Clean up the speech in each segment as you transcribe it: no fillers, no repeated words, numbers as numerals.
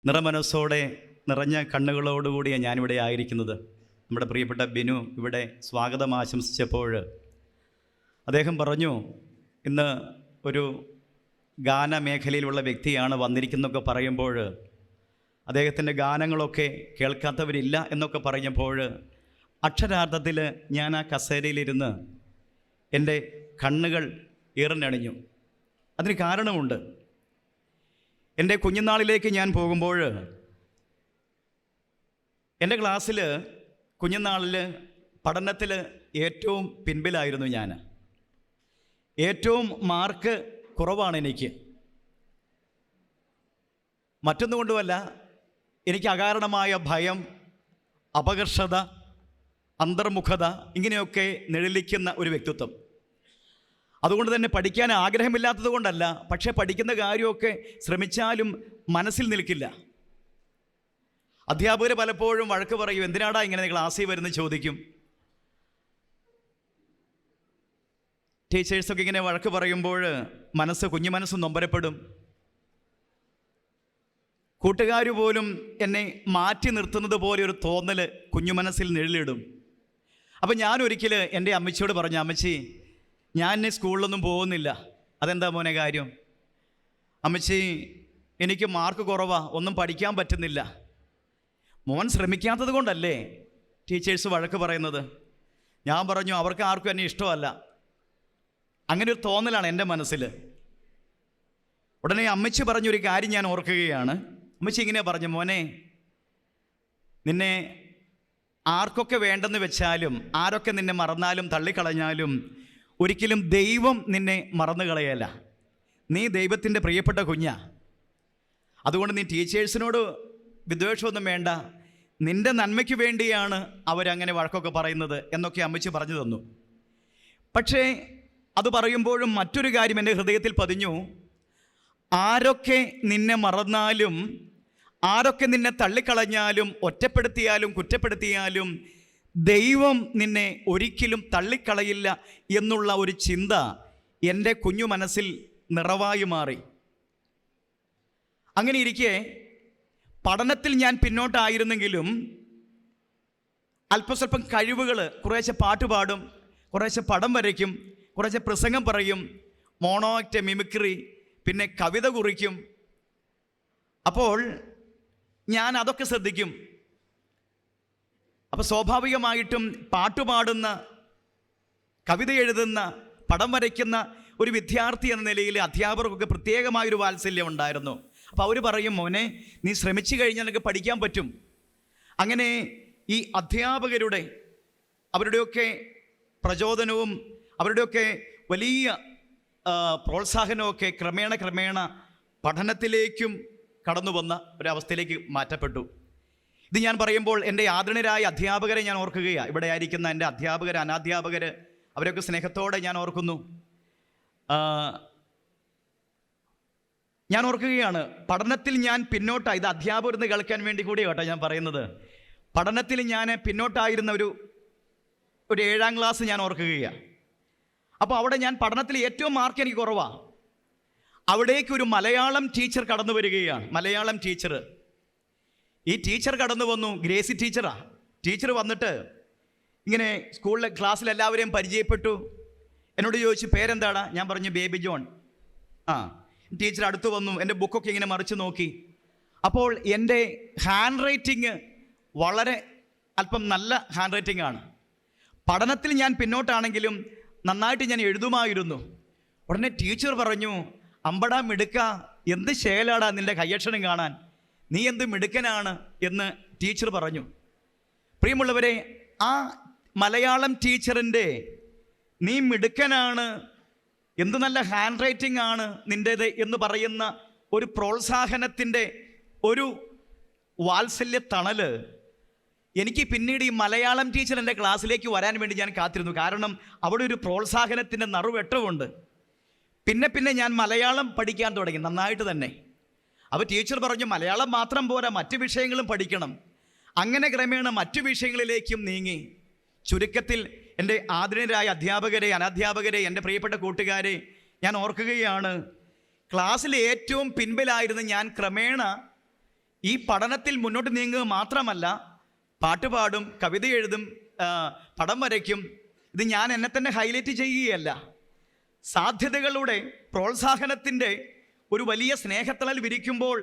നിറമനസ്സോടെ നിറഞ്ഞ കണ്ണുകളോടുകൂടിയാണ് ഞാനിവിടെ ആയിരിക്കുന്നത്. നമ്മുടെ പ്രിയപ്പെട്ട ബിനു ഇവിടെ സ്വാഗതം ആശംസിച്ചപ്പോൾ അദ്ദേഹം പറഞ്ഞു, ഇന്ന് ഒരു ഗാനമേഖലയിലുള്ള വ്യക്തിയാണ് വന്നിരിക്കുന്നതൊക്കെ പറയുമ്പോൾ, അദ്ദേഹത്തിൻ്റെ ഗാനങ്ങളൊക്കെ കേൾക്കാത്തവരില്ല എന്നൊക്കെ പറഞ്ഞപ്പോൾ അക്ഷരാർത്ഥത്തിൽ ഞാൻ ആ കസേരയിലിരുന്ന് എൻ്റെ കണ്ണുകൾ ഈറനണിഞ്ഞു. അതിന് കാരണമുണ്ട്. എൻ്റെ കുഞ്ഞുനാളിലേക്ക് ഞാൻ പോകുമ്പോൾ എൻ്റെ ക്ലാസ്സിൽ കുഞ്ഞുനാളിൽ പഠനത്തിൽ ഏറ്റവും പിൻപിലായിരുന്നു ഞാൻ. ഏറ്റവും മാർക്ക് കുറവാണ് എനിക്ക്. മറ്റൊന്നുകൊണ്ടുമല്ല, എനിക്ക് അകാരണമായ ഭയം, അപകർഷത, അന്തർമുഖത ഇങ്ങനെയൊക്കെ നിഴലിക്കുന്ന ഒരു വ്യക്തിത്വം. അതുകൊണ്ട് തന്നെ പഠിക്കാൻ ആഗ്രഹമില്ലാത്തത് കൊണ്ടല്ല, പക്ഷേ പഠിക്കുന്ന കാര്യമൊക്കെ ശ്രമിച്ചാലും മനസ്സിൽ നിൽക്കില്ല. അധ്യാപകർ പലപ്പോഴും വഴക്ക് പറയും, എന്തിനാടാ ഇങ്ങനെ ക്ലാസ്സിൽ വരുന്ന ചോദിക്കും. ടീച്ചേഴ്സൊക്കെ ഇങ്ങനെ വഴക്ക് പറയുമ്പോൾ കുഞ്ഞു മനസ്സ് നൊമ്പരപ്പെടും. കൂട്ടുകാർ പോലും എന്നെ മാറ്റി നിർത്തുന്നത് പോലെ ഒരു തോന്നൽ കുഞ്ഞു മനസ്സിൽ നിഴലിടും. അപ്പം ഞാൻ ഒരിക്കൽ എൻ്റെ അമ്മച്ചിയോട് പറഞ്ഞു, അമ്മച്ചി ഞാൻ സ്കൂളിലൊന്നും പോകുന്നില്ല. അതെന്താ മോനെ കാര്യം? അമ്മച്ചി എനിക്ക് മാർക്ക് കുറവാ, ഒന്നും പഠിക്കാൻ പറ്റുന്നില്ല. മോൻ ശ്രമിക്കാത്തത് കൊണ്ടല്ലേ ടീച്ചേഴ്സ് വഴക്ക് പറയുന്നത്? ഞാൻ പറഞ്ഞു, അവർക്ക് ആർക്കും എന്നെ ഇഷ്ടമല്ല. അങ്ങനെ ഒരു തോന്നലാണ് എൻ്റെ മനസ്സിൽ. ഉടനെ അമ്മച്ചി പറഞ്ഞൊരു കാര്യം ഞാൻ ഓർക്കുകയാണ്. അമ്മച്ചി ഇങ്ങനെ പറഞ്ഞു, മോനെ നിന്നെ ആർക്കൊക്കെ വേണ്ടെന്ന് വെച്ചാലും, ആരൊക്കെ നിന്നെ മറന്നാലും തള്ളിക്കളഞ്ഞാലും ഒരിക്കലും ദൈവം നിന്നെ മറന്നു കളയല്ല. നീ ദൈവത്തിൻ്റെ പ്രിയപ്പെട്ട കുഞ്ഞാ. അതുകൊണ്ട് നീ ടീച്ചേഴ്സിനോട് വിദ്വേഷമൊന്നും വേണ്ട, നിൻ്റെ നന്മയ്ക്ക് വേണ്ടിയാണ് അവരങ്ങനെ വഴക്കൊക്കെ പറയുന്നത് എന്നൊക്കെ അമ്മച്ചി പറഞ്ഞു തന്നു. പക്ഷേ അത് പറയുമ്പോഴും മറ്റൊരു കാര്യം എൻ്റെ ഹൃദയത്തിൽ പതിഞ്ഞു. ആരൊക്കെ നിന്നെ മറന്നാലും, ആരൊക്കെ നിന്നെ തള്ളിക്കളഞ്ഞാലും, ഒറ്റപ്പെടുത്തിയാലും കുറ്റപ്പെടുത്തിയാലും ദൈവം നിന്നെ ഒരിക്കലും തള്ളിക്കളയില്ല എന്നുള്ള ഒരു ചിന്ത എൻ്റെ കുഞ്ഞു മനസ്സിൽ നിറവായി മാറി. അങ്ങനെ ഇരിക്കെ പഠനത്തിൽ ഞാൻ പിന്നോട്ടായിരുന്നെങ്കിലും അല്പസ്വല്പം കഴിവുകൾ, കുറേശ്ശെ പാട്ട് പാടും, കുറേശ്ശെ പടം വരയ്ക്കും, കുറച്ച് പ്രസംഗം പറയും, മോണോ ആക്ട്, മിമിക്രി, പിന്നെ കവിത കുറിക്കും. അപ്പോൾ ഞാൻ അതൊക്കെ ശ്രദ്ധിക്കും. അപ്പോൾ സ്വാഭാവികമായിട്ടും പാട്ടുപാടുന്ന, കവിത എഴുതുന്ന, പടം വരയ്ക്കുന്ന ഒരു വിദ്യാർത്ഥി എന്ന നിലയിൽ അധ്യാപകർക്കൊക്കെ പ്രത്യേകമായൊരു വാത്സല്യം ഉണ്ടായിരുന്നു. അപ്പോൾ അവർ പറയും, മോനെ നീ ശ്രമിച്ചു കഴിഞ്ഞാൽ നിനക്ക് പഠിക്കാൻ പറ്റും. അങ്ങനെ ഈ അധ്യാപകരുടെ അവരുടെയൊക്കെ പ്രചോദനവും അവരുടെയൊക്കെ വലിയ പ്രോത്സാഹനമൊക്കെ ക്രമേണ പഠനത്തിലേക്കും കടന്നു വന്ന ഒരവസ്ഥയിലേക്ക് മാറ്റപ്പെട്ടു. ഇത് ഞാൻ പറയുമ്പോൾ എൻ്റെ ആദരണീയരായ അധ്യാപകരെ ഞാൻ ഓർക്കുകയാണ്. ഇവിടെ ആയിരിക്കുന്ന എൻ്റെ അധ്യാപകർ, അനാധ്യാപകർ, അവരൊക്കെ സ്നേഹത്തോടെ ഞാൻ ഓർക്കുന്നു. ഞാൻ ഓർക്കുകയാണ്, പഠനത്തിൽ ഞാൻ പിന്നോട്ടായി. ഇത് അധ്യാപകരെന്ന് കേൾക്കാൻ വേണ്ടി കൂടി കേട്ടോ ഞാൻ പറയുന്നത്. പഠനത്തിൽ ഞാൻ പിന്നോട്ടായിരുന്ന ഒരു 7ാം ക്ലാസ് ഞാൻ ഓർക്കുകയാണ്. അപ്പോൾ അവിടെ ഞാൻ പഠനത്തിൽ ഏറ്റവും മാർക്ക് എനിക്ക് കുറവാണ്. അവിടേക്ക് ഒരു മലയാളം ടീച്ചർ കടന്നു വരികയാണ്. മലയാളം ടീച്ചർ, ഈ ടീച്ചർ കടന്നു വന്നു. ഗ്രേസി ടീച്ചറാണ്. ടീച്ചർ വന്നിട്ട് ഇങ്ങനെ സ്കൂളിലെ ക്ലാസ്സിൽ എല്ലാവരെയും പരിചയപ്പെട്ടു. എന്നോട് ചോദിച്ചു, പേരെന്താടാ? ഞാൻ പറഞ്ഞു, ബേബി ജോൺ. ടീച്ചർ അടുത്ത് വന്നു, എൻ്റെ ബുക്കൊക്കെ ഇങ്ങനെ മറിച്ച് നോക്കി. അപ്പോൾ എൻ്റെ ഹാൻഡ് റൈറ്റിങ് വളരെ അല്പം നല്ല ഹാൻഡ് റൈറ്റിംഗ് ആണ്. പഠനത്തിൽ ഞാൻ പിന്നോട്ടാണെങ്കിലും നന്നായിട്ട് ഞാൻ എഴുതുമായിരുന്നു. ഉടനെ ടീച്ചർ പറഞ്ഞു, അമ്പടാ മിടുക്ക, എന്ത് ശേലാടാ നിൻ്റെ കയ്യക്ഷരം കാണാൻ, നീ എന്ത് മിടുക്കനാണ് എന്ന് ടീച്ചർ പറഞ്ഞു. പ്രിയമുള്ളവരെ, ആ മലയാളം ടീച്ചറിൻ്റെ നീ മിടുക്കനാണ്, എന്ത് നല്ല ഹാൻഡ് റൈറ്റിംഗ് ആണ് നിൻ്റേത് എന്ന് പറയുന്ന ഒരു പ്രോത്സാഹനത്തിൻ്റെ ഒരു വാത്സല്യ തണല് എനിക്ക് പിന്നീട് ഈ മലയാളം ടീച്ചർ എൻ്റെ ക്ലാസ്സിലേക്ക് വരാൻ വേണ്ടി ഞാൻ കാത്തിരുന്നു. കാരണം അവിടെ ഒരു പ്രോത്സാഹനത്തിൻ്റെ നറുവെട്ടമുണ്ട്. പിന്നെ ഞാൻ മലയാളം പഠിക്കാൻ തുടങ്ങി, നന്നായിട്ട് തന്നെ. അപ്പോൾ ടീച്ചർ പറഞ്ഞു, മലയാളം മാത്രം പോരാ, മറ്റു വിഷയങ്ങളും പഠിക്കണം. അങ്ങനെ ക്രമേണ മറ്റു വിഷയങ്ങളിലേക്കും നീങ്ങി. ചുരുക്കത്തിൽ എൻ്റെ ആദരണീയരായ അധ്യാപകരെ, അനധ്യാപകരെ, എൻ്റെ പ്രിയപ്പെട്ട കൂട്ടുകാരെ ഞാൻ ഓർക്കുകയാണ്. ക്ലാസ്സിൽ ഏറ്റവും പിൻപിലായിരുന്ന ഞാൻ ക്രമേണ ഈ പഠനത്തിൽ മുന്നോട്ട് നീങ്ങുക മാത്രമല്ല, പാട്ടുപാടും, കവിത എഴുതും, പടം വരയ്ക്കും. ഇത് ഞാൻ എന്നെ തന്നെ ഹൈലൈറ്റ് ചെയ്യുകയല്ല. സാധ്യതകളുടെ പ്രോത്സാഹനത്തിൻ്റെ ഒരു വലിയ സ്നേഹത്തണൽ വിരിക്കുമ്പോൾ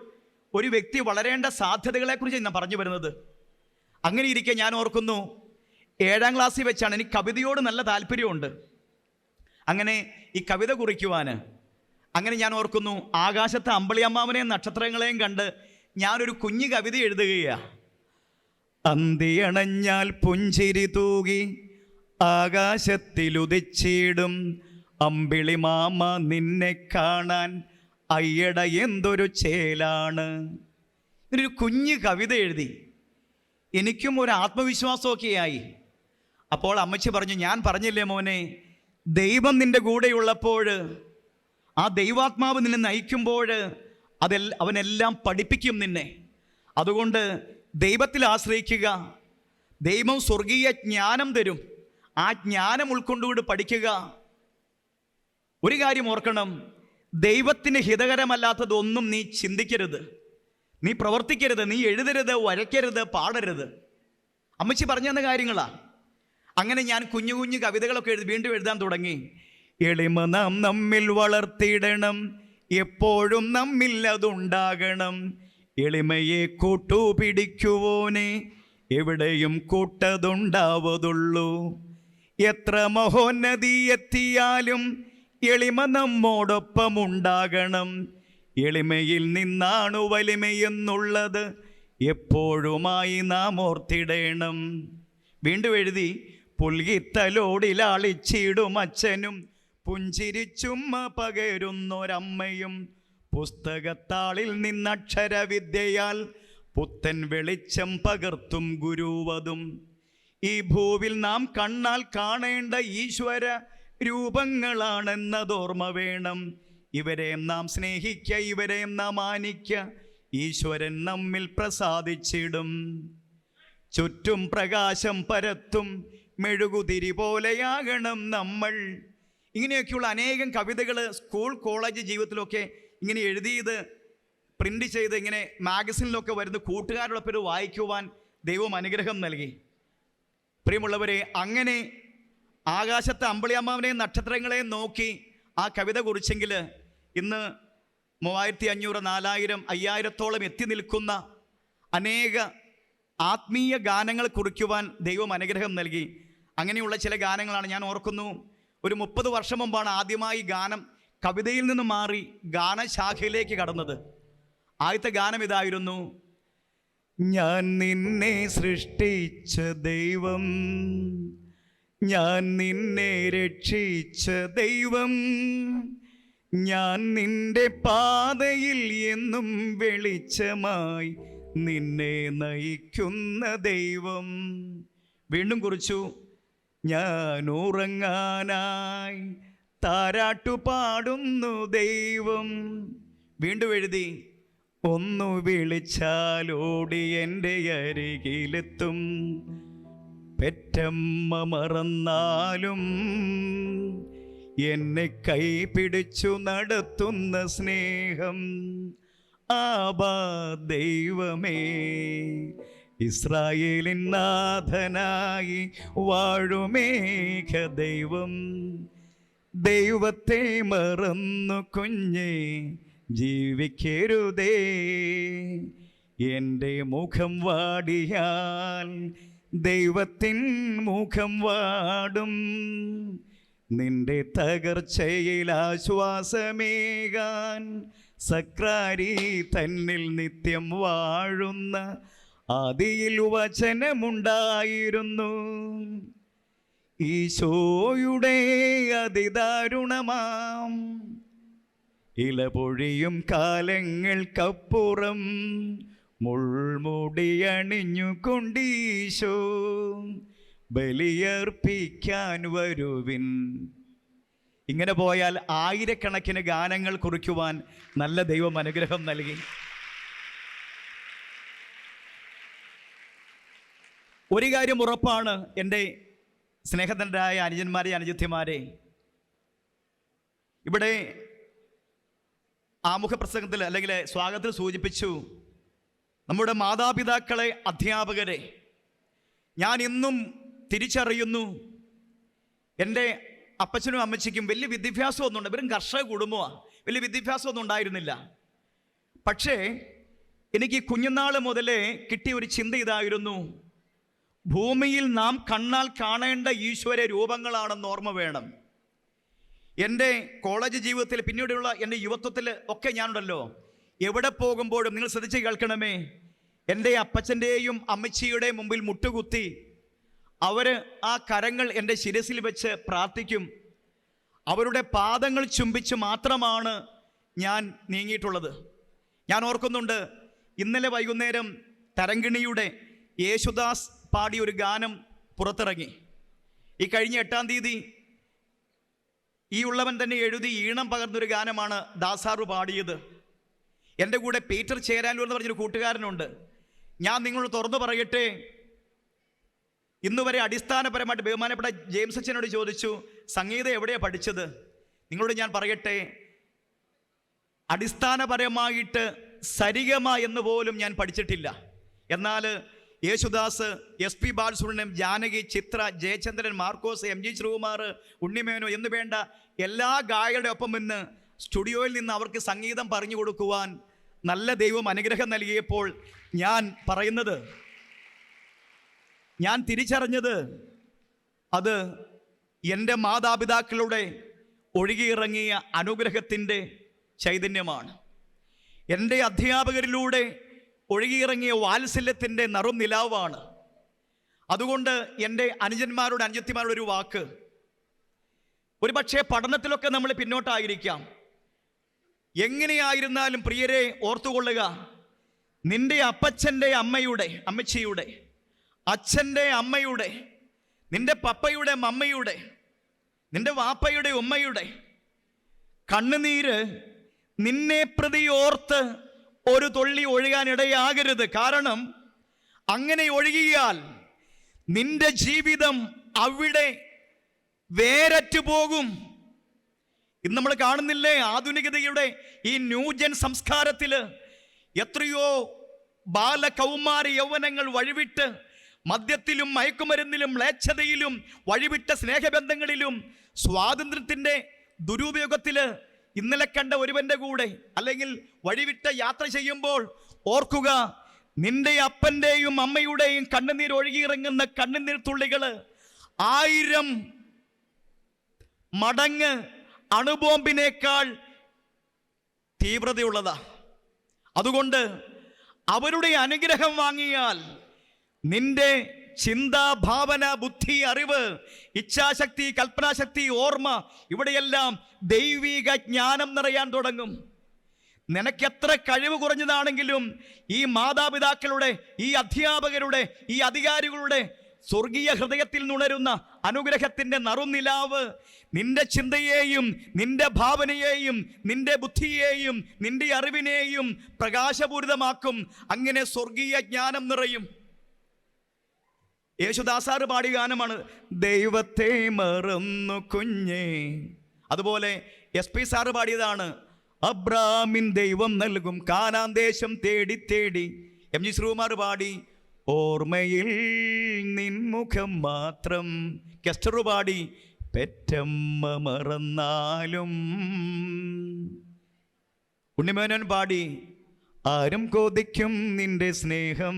ഒരു വ്യക്തി വളരേണ്ട സാധ്യതകളെക്കുറിച്ച് ഞാൻ പറഞ്ഞു വരുന്നത്. അങ്ങനെ ഇരിക്കെ ഞാൻ ഓർക്കുന്നു, 7ാം ക്ലാസ്സിൽ വെച്ചാണ് എനിക്ക് കവിതയോട് നല്ല താല്പര്യമുണ്ട്. അങ്ങനെ ഈ കവിത കുറിക്കുവാൻ അങ്ങനെ ഞാൻ ഓർക്കുന്നു, ആകാശത്തെ അമ്പിളിയമ്മാവനെയും നക്ഷത്രങ്ങളെയും കണ്ട് ഞാനൊരു കുഞ്ഞു കവിത എഴുതുകയാണ്. അന്തിയണഞ്ഞാൽ പുഞ്ചിരി തൂകി ആകാശത്തിലുദിച്ചിടും അമ്പിളി മാമ നിന്നെ കാണാൻ അയ്യട എന്തൊരു ചേലാണ്. ഇങ്ങനൊരു കുഞ്ഞു കവിത എഴുതി. എനിക്കും ഒരു ആത്മവിശ്വാസമൊക്കെയായി. അപ്പോൾ അമ്മച്ചി പറഞ്ഞു, ഞാൻ പറഞ്ഞില്ലേ മോനെ, ദൈവം നിൻ്റെ കൂടെയുള്ളപ്പോൾ, ആ ദൈവാത്മാവ് നിന്നെ നയിക്കുമ്പോൾ അവനെല്ലാം പഠിപ്പിക്കും നിന്നെ. അതുകൊണ്ട് ദൈവത്തിൽ ആശ്രയിക്കുക. ദൈവം സ്വർഗീയ ജ്ഞാനം തരും. ആ ജ്ഞാനം ഉൾക്കൊണ്ടുകൊണ്ട് പഠിക്കുക. ഒരു കാര്യം ഓർക്കണം, ദൈവത്തിന് ഹിതകരമല്ലാത്തതൊന്നും നീ ചിന്തിക്കരുത്, നീ പ്രവർത്തിക്കരുത്, നീ എഴുതരുത്, വരയ്ക്കരുത്, പാടരുത്. അമ്മച്ചി പറഞ്ഞു തന്ന കാര്യങ്ങളാണ്. അങ്ങനെ ഞാൻ കുഞ്ഞു കുഞ്ഞു കവിതകളൊക്കെ വീണ്ടും എഴുതാൻ തുടങ്ങി. എളിമ നാം നമ്മിൽ വളർത്തിയിടണം, എപ്പോഴും നമ്മിൽ അതുണ്ടാകണം. എളിമയെ കൂട്ടുപിടിക്കുവോനെ എവിടെയും കൂട്ടതുണ്ടാവതുള്ളൂ. എത്ര മഹോന്നതി എത്തിയാലും എളിമ നമ്മോടൊപ്പം ഉണ്ടാകണം. എളിമയിൽ നിന്നാണു വലിമയെന്നുള്ളത് എപ്പോഴുമായി നാം ഓർത്തിടേണം. വീണ്ടും എഴുതി. പുൽകിത്തലോടിലാളിച്ചിടും അച്ഛനും പുഞ്ചിരിച്ചുമ്മ പകരുന്നൊരമ്മയും പുസ്തകത്താളിൽ നിന്നക്ഷരവിദ്യയാൽ പുത്തൻ വെളിച്ചം പകർത്തും ഗുരുവതും. ഈ ഭൂവിൽ നാം കണ്ണാൽ കാണേണ്ട ഈശ്വര രൂപങ്ങളാണെന്നതോർമ്മ വേണം. ഇവരെ നാം സ്നേഹിക്ക, ഇവരെ നാം മാനിക്ക, ഈശ്വരൻ നമ്മിൽ പ്രസാദിച്ചിടും. ചുറ്റും പ്രകാശം പരത്തും മെഴുകുതിരി പോലെയാകണം നമ്മൾ. ഇങ്ങനെയൊക്കെയുള്ള അനേകം കവിതകൾ സ്കൂൾ കോളേജ് ജീവിതത്തിലൊക്കെ ഇങ്ങനെ എഴുതിയത് പ്രിൻ്റ് ചെയ്ത് ഇങ്ങനെ മാഗസിനിലൊക്കെ വരുന്ന കൂട്ടുകാരോടൊപ്പം വായിക്കുവാൻ ദൈവം അനുഗ്രഹം നൽകി. പ്രിയമുള്ളവരെ, അങ്ങനെ ആകാശത്തെ അമ്പിളിയമ്മാവനെയും നക്ഷത്രങ്ങളെയും നോക്കി ആ കവിത കുറിച്ചെങ്കിൽ ഇന്ന് 3500, 4000, 5000-ഓളം എത്തി നിൽക്കുന്ന അനേക ആത്മീയ ഗാനങ്ങൾ കുറിക്കുവാൻ ദൈവം അനുഗ്രഹം നൽകി. അങ്ങനെയുള്ള ചില ഗാനങ്ങളാണ് ഞാൻ ഓർക്കുന്നു. ഒരു 30 വർഷം മുമ്പാണ് ആദ്യമായി ഗാനം കവിതയിൽ നിന്ന് മാറി ഗാനശാഖയിലേക്ക് കടന്നത്. ആദ്യത്തെ ഗാനം ഇതായിരുന്നു. ഞാൻ നിന്നെ സൃഷ്ടിച്ച ദൈവം, ഞാൻ നിന്നെ രക്ഷിച്ച ദൈവം, ഞാൻ നിന്റെ പാതയിൽ എന്നും വെളിച്ചമായി നിന്നെ നയിക്കുന്ന ദൈവം. വീണ്ടും കുറിച്ചു. ഞാൻ ഉറങ്ങാനായി താരാട്ടുപാടുന്നു ദൈവം. വീണ്ടും എഴുതി. ഒന്നു വിളിച്ചാലോടി എൻ്റെ അരികിലെത്തും, പെറ്റമ്മ മറന്നാലും എന്നെ കൈപിടിച്ചു നടത്തുന്ന സ്നേഹം. ആബാ ദൈവമേ, ഇസ്രായേലിൻ നാഥനായി വാഴുമേഘ ദൈവം. ദൈവത്തെ മറന്നു കുഞ്ഞേ ജീവിക്കരുതേ, എൻ്റെ മുഖം വാടിയാൽ ദൈവത്തിൻ മുഖം വാടും. നിന്റെ തകർച്ചയിൽ ആശ്വാസമേകാൻ സക്രാരി തന്നിൽ നിത്യം വാഴുന്ന ആദിയിൽ വചനമുണ്ടായിരുന്നു. ഈശോയുടെ അതിദാരുണമാം ഇലപൊഴിയും കാലങ്ങൾക്കപ്പുറം മുൾമുടിയണിഞ്ഞുകൊണ്ടീശോ ബലിയർപ്പിക്കാൻ വരുവിൻ. ഇങ്ങനെ പോയാൽ ആയിരക്കണക്കിന് ഗാനങ്ങൾ കുറിക്കുവാൻ നല്ല ദൈവം അനുഗ്രഹം നൽകി. ഒരു കാര്യം ഉറപ്പാണ് എൻ്റെ സ്നേഹതന്മാരായ അനുജന്മാരെ, അനുജത്തിമാരെ, ഇവിടെ ആമുഖ പ്രസംഗത്തിൽ അല്ലെങ്കിൽ സ്വാഗതത്തിൽ സൂചിപ്പിച്ചു, നമ്മുടെ മാതാപിതാക്കളെ, അധ്യാപകരെ ഞാൻ ഇന്നും തിരിച്ചറിയുന്നു. എൻ്റെ അപ്പച്ചനും അമ്മച്ചിക്കും വലിയ വിദ്യാഭ്യാസമൊന്നും ഉണ്ട്, ഇവരും കർഷക കുടുംബമാണ്, വലിയ വിദ്യാഭ്യാസമൊന്നും ഉണ്ടായിരുന്നില്ല. പക്ഷേ എനിക്ക് കുഞ്ഞുനാൾ മുതലേ കിട്ടിയ ഒരു ചിന്ത ഇതായിരുന്നു: ഭൂമിയിൽ നാം കണ്ണാൽ കാണേണ്ട ഈശ്വര രൂപങ്ങളാണെന്ന് ഓർമ്മ വേണം. എൻ്റെ കോളേജ് ജീവിതത്തിൽ, പിന്നീടുള്ള എൻ്റെ യുവത്വത്തിൽ ഒക്കെ ഞാനുണ്ടല്ലോ, എവിടെ പോകുമ്പോഴും നിങ്ങൾ ശ്രദ്ധിച്ച് കേൾക്കണമേ, എൻ്റെ അപ്പച്ചൻ്റെയും അമ്മച്ചിയുടെയും മുമ്പിൽ മുട്ടുകുത്തി അവർ ആ കരങ്ങൾ എൻ്റെ ശിരസിൽ വെച്ച് പ്രാർത്ഥിക്കും. അവരുടെ പാദങ്ങൾ ചുംബിച്ച് മാത്രമാണ് ഞാൻ നീങ്ങിയിട്ടുള്ളത്. ഞാൻ ഓർക്കുന്നുണ്ട്, ഇന്നലെ വൈകുന്നേരം തരങ്കിണിയുടെ യേശുദാസ് പാടിയ ഒരു ഗാനം പുറത്തിറങ്ങി. ഈ കഴിഞ്ഞ 8-ാം തീയതി ഈ ഉള്ളവൻ തന്നെ എഴുതി ഈണം പകർന്നൊരു ഗാനമാണ് ദാസാറു പാടിയത്. എൻ്റെ കൂടെ പീറ്റർ ചേരാനൂർ എന്ന് പറഞ്ഞൊരു കൂട്ടുകാരനുണ്ട്. ഞാൻ നിങ്ങളോട് തുറന്നു പറയട്ടെ, ഇന്നുവരെ അടിസ്ഥാനപരമായിട്ട് ബഹുമാനപ്പെട്ട ജെയിംസ് അച്ഛനോട് ചോദിച്ചു, സംഗീതം എവിടെയാണ് പഠിച്ചത്? നിങ്ങളോട് ഞാൻ പറയട്ടെ, അടിസ്ഥാനപരമായിട്ട് സരിഗമ എന്ന് പോലും ഞാൻ പഠിച്ചിട്ടില്ല. എന്നാൽ യേശുദാസ്, SP ബാലസുബ്രഹ്മണ്യം, ജാനകി, ചിത്ര, ജയചന്ദ്രൻ, മാർക്കോസ്, MG ശ്രീകുമാർ, ഉണ്ണിമേനോ എന്ന് വേണ്ട എല്ലാ ഗായകരുടെ ഒപ്പം നിന്ന് സ്റ്റുഡിയോയിൽ നിന്ന് അവർക്ക് സംഗീതം പറഞ്ഞു കൊടുക്കുവാൻ നല്ല ദൈവം അനുഗ്രഹം നൽകിയപ്പോൾ ഞാൻ തിരിച്ചറിഞ്ഞത് അത് എൻ്റെ മാതാപിതാക്കളുടെ ഒഴുകിയിറങ്ങിയ അനുഗ്രഹത്തിൻ്റെ ചൈതന്യമാണ്. എൻ്റെ അധ്യാപകരിലൂടെ ഒഴുകിയിറങ്ങിയ വാത്സല്യത്തിൻ്റെ നറും നിലാവാണ്. അതുകൊണ്ട് എൻ്റെ അനുജന്മാരോട്, അനുജത്തിമാരോട് ഒരു വാക്ക്: ഒരു പക്ഷേ പഠനത്തിലൊക്കെ നമ്മൾ പിന്നോട്ടായിരിക്കാം. എങ്ങനെയായിരുന്നാലും പ്രിയരെ ഓർത്തുകൊള്ളുക, നിന്റെ അപ്പച്ചൻ്റെ അമ്മയുടെ, അമ്മച്ചിയുടെ, അച്ഛൻ്റെ അമ്മയുടെ, നിന്റെ പപ്പയുടെ മമ്മയുടെ, നിന്റെ വാപ്പയുടെ ഉമ്മയുടെ കണ്ണുനീര് നിന്നെ പ്രതി ഓർത്ത് ഒരു തുള്ളി ഒഴുകാനിടയാകരുത്. കാരണം അങ്ങനെ ഒഴുകിയാൽ നിന്റെ ജീവിതം അവിടെ വേരറ്റു പോകും. ഇന്ന് നമ്മൾ കാണുന്നില്ലേ, ആധുനികതയുടെ ഈ ന്യൂജൻ സംസ്കാരത്തിൽ എത്രയോ ബാലകൗമാര യൗവനങ്ങൾ വഴിവിട്ട് മദ്യത്തിലും മയക്കുമരുന്നിലും മ്ലേച്ഛതയിലും വഴിവിട്ട സ്നേഹബന്ധങ്ങളിലും സ്വാതന്ത്ര്യത്തിൻ്റെ ദുരുപയോഗത്തിൽ ഇന്നലെ കണ്ട ഒരുവൻ്റെ കൂടെ അല്ലെങ്കിൽ വഴിവിട്ട യാത്ര ചെയ്യുമ്പോൾ ഓർക്കുക, നിന്റെ അപ്പൻ്റെയും അമ്മയുടെയും കണ്ണുനീർ ഒഴുകിയിറങ്ങുന്ന കണ്ണുനീർ തുള്ളികൾ 1000 മടങ്ങ് അണുബോംബിനേക്കാൾ തീവ്രതയുള്ളതാ. അതുകൊണ്ട് അവരുടെ അനുഗ്രഹം വാങ്ങിയാൽ നിന്റെ ചിന്ത, ഭാവന, ബുദ്ധി, അറിവ്, ഇച്ഛാശക്തി, കൽപ്പനാശക്തി, ഓർമ്മ, ഇവിടെയെല്ലാം ദൈവിക ജ്ഞാനം നിറയാൻ തുടങ്ങും. നിനക്കെത്ര കഴിവ് കുറഞ്ഞതാണെങ്കിലും ഈ മാതാപിതാക്കളുടെ, ഈ അധ്യാപകരുടെ, ഈ അധികാരികളുടെ സ്വർഗീയ ഹൃദയത്തിൽ നുണരുന്ന അനുഗ്രഹത്തിൻ്റെ നറുനിലാവ് നിന്റെ ചിന്തയെയും നിന്റെ ഭാവനയെയും നിന്റെ ബുദ്ധിയെയും നിന്റെ അറിവിനെയും പ്രകാശപൂരിതമാക്കും. അങ്ങനെ സ്വർഗീയ ജ്ഞാനം നിറയും. യേശുദാസാറ് പാടിയ ഗാനമാണ് ദൈവത്തെ മറന്നു കുഞ്ഞേ. അതുപോലെ SP സാറ് പാടിയതാണ് അബ്രാമിൻ ദൈവം നൽകും കാനാൻ ദേശം തേടി തേടി. MG ശ്രീകുമാർ പാടി ഓർമ്മയിൽ നിൻമുഖം മാത്രം. കെസ്റ്റർ പാടി പെറ്റമ്മ മറന്നാലും. ഉണ്ണിമേനോൻ പാടി ആരും കൊതിക്കും നിന്റെ സ്നേഹം.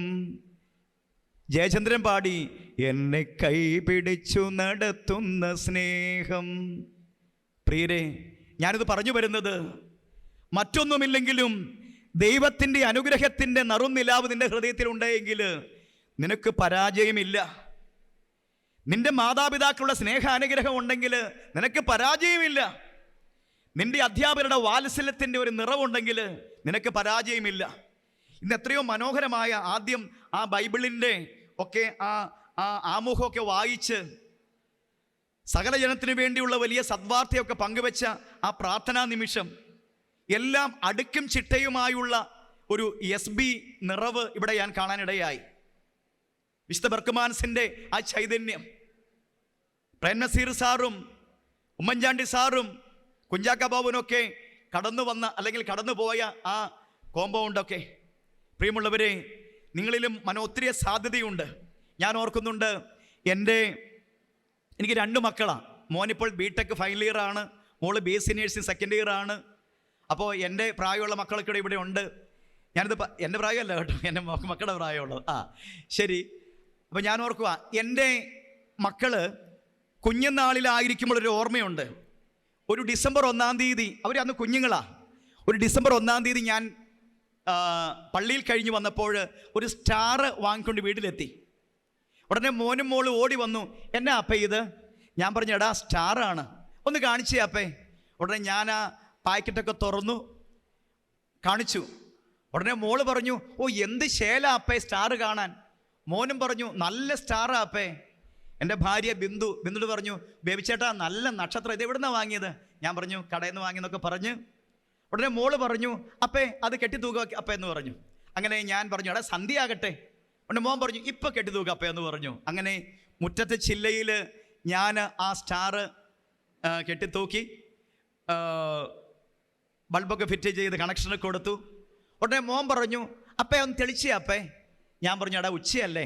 ജയചന്ദ്രൻ പാടി എന്നെ കൈപിടിച്ചു നടത്തുന്ന സ്നേഹം. പ്രിയരെ, ഞാനിത് പറഞ്ഞു വരുന്നത് മറ്റൊന്നുമില്ലെങ്കിലും ദൈവത്തിൻ്റെ അനുഗ്രഹത്തിൻ്റെ നറുനിലാവ് നിന്റെ ഹൃദയത്തിൽ ഉണ്ടെങ്കിൽ നിനക്ക് പരാജയമില്ല. നിന്റെ മാതാപിതാക്കളുടെ സ്നേഹാനുഗ്രഹം ഉണ്ടെങ്കിൽ നിനക്ക് പരാജയമില്ല. നിന്റെ അധ്യാപകരുടെ വാത്സല്യത്തിൻ്റെ ഒരു നിറവുണ്ടെങ്കിൽ നിനക്ക് പരാജയമില്ല. ഇന്ന് എത്രയോ മനോഹരമായ, ആദ്യം ആ ബൈബിളിൻ്റെ ഒക്കെ ആ ആമുഖമൊക്കെ വായിച്ച് സകല ജനത്തിനു വേണ്ടിയുള്ള വലിയ സദ്വാർത്തയൊക്കെ പങ്കുവെച്ച ആ പ്രാർത്ഥനാ നിമിഷം എല്ലാം അടുക്കും ചിട്ടയുമായുള്ള ഒരു SB നിറവ് ഇവിടെ ഞാൻ കാണാനിടയായി. വിശുദ്ധ ബർക്കുമാൻസിൻ്റെ ആ ചൈതന്യം, പ്രേം നസീർ സാറും ഉമ്മൻചാണ്ടി സാറും കുഞ്ചാക്ക ബാബുവിനൊക്കെ കടന്നു വന്ന അല്ലെങ്കിൽ കടന്നുപോയ ആ കോമ്പൗണ്ടൊക്കെ പ്രിയമുള്ളവരെ, നിങ്ങളിലും ഒത്തിരി സാധ്യതയുണ്ട്. ഞാൻ ഓർക്കുന്നുണ്ട്, എനിക്ക് 2 മക്കളാണ്. മോനിപ്പോൾ BTech ഫൈനൽ ഇയർ ആണ്, മോള് BSc നേഴ്സിംഗ് സെക്കൻഡ് ഇയർ ആണ്. അപ്പോൾ എൻ്റെ പ്രായമുള്ള മക്കളൊക്കെ ഇവിടെ ഉണ്ട്. എൻ്റെ പ്രായമല്ല കേട്ടോ, എൻ്റെ മക്കളുടെ പ്രായമുള്ളത്. ശരി. അപ്പോൾ ഞാൻ ഓർക്കുക, എൻ്റെ മക്കള് കുഞ്ഞുനാളിലായിരിക്കുമ്പോൾ ഒരു ഓർമ്മയുണ്ട്. ഒരു ഡിസംബർ 1-ാം തീയതി, അവർ അന്ന് കുഞ്ഞുങ്ങളാണ്. ഒരു ഡിസംബർ 1-ാം തീയതി ഞാൻ പള്ളിയിൽ കഴിഞ്ഞ് വന്നപ്പോൾ ഒരു സ്റ്റാർ വാങ്ങിക്കൊണ്ട് വീട്ടിലെത്തി. ഉടനെ മോനും മോളും ഓടി വന്നു. എന്നാ അപ്പേ ഇത്? ഞാൻ പറഞ്ഞു, എടാ സ്റ്റാറാണ്, ഒന്ന് കാണിച്ചേ അപ്പേ. ഉടനെ ഞാൻ ആ പാക്കറ്റൊക്കെ തുറന്നു കാണിച്ചു. ഉടനെ മോള് പറഞ്ഞു, ഓ എന്ത് ശേല അപ്പേ സ്റ്റാർ കാണാൻ. മോനും പറഞ്ഞു, നല്ല സ്റ്റാറാ അപ്പേ. എൻ്റെ ഭാര്യ ബിന്ദു പറഞ്ഞു, ബേബിച്ചേട്ടാ നല്ല നക്ഷത്രം, ഇത് എവിടെ നിന്നാണ് വാങ്ങിയത്? ഞാൻ പറഞ്ഞു, കടയിൽ നിന്ന് വാങ്ങിയെന്നൊക്കെ പറഞ്ഞ്. ഉടനെ മോള് പറഞ്ഞു, അപ്പേ അത് കെട്ടിത്തൂക അപ്പേ എന്ന് പറഞ്ഞു. അങ്ങനെ ഞാൻ പറഞ്ഞു, എടാ സന്ധ്യ ആകട്ടെ. ഉടനെ മോൻ പറഞ്ഞു, ഇപ്പം കെട്ടിത്തൂക അപ്പേ എന്ന് പറഞ്ഞു. അങ്ങനെ മുറ്റത്തെ ചില്ലയിൽ ഞാൻ ആ സ്റ്റാർ കെട്ടിത്തൂക്കി, ബൾബൊക്കെ ഫിറ്റ് ചെയ്ത് കണക്ഷനൊക്കെ കൊടുത്തു. ഉടനെ മോൻ പറഞ്ഞു, അപ്പേ ഒന്ന് തെളിച്ചേ അപ്പേ. ഞാൻ പറഞ്ഞു, എടാ ഉച്ചയല്ലേ,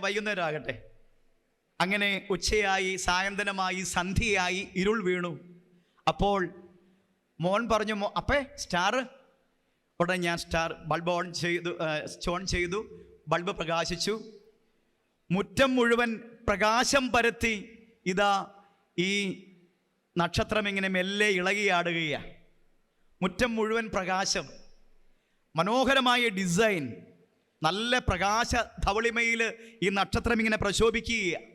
വൈകുന്നേരം ആകട്ടെ. അങ്ങനെ ഉച്ചയായി, സായന്തനമായി, സന്ധ്യയായി, ഇരുൾ വീണു. അപ്പോൾ മോൻ പറഞ്ഞു, അപ്പേ സ്റ്റാർ. ഉടനെ ഞാൻ ബൾബ് ഓൺ ചെയ്തു. ബൾബ് പ്രകാശിച്ചു. മുറ്റം മുഴുവൻ പ്രകാശം പരത്തി. ഇതാ ഈ നക്ഷത്രം ഇങ്ങനെ മെല്ലെ ഇളകിയാടുകയാണ്. മുറ്റം മുഴുവൻ പ്രകാശം, മനോഹരമായ ഡിസൈൻ, നല്ല പ്രകാശ ധവളിമയിൽ ഈ നക്ഷത്രം ഇങ്ങനെ പ്രശോഭിക്കുകയാണ്.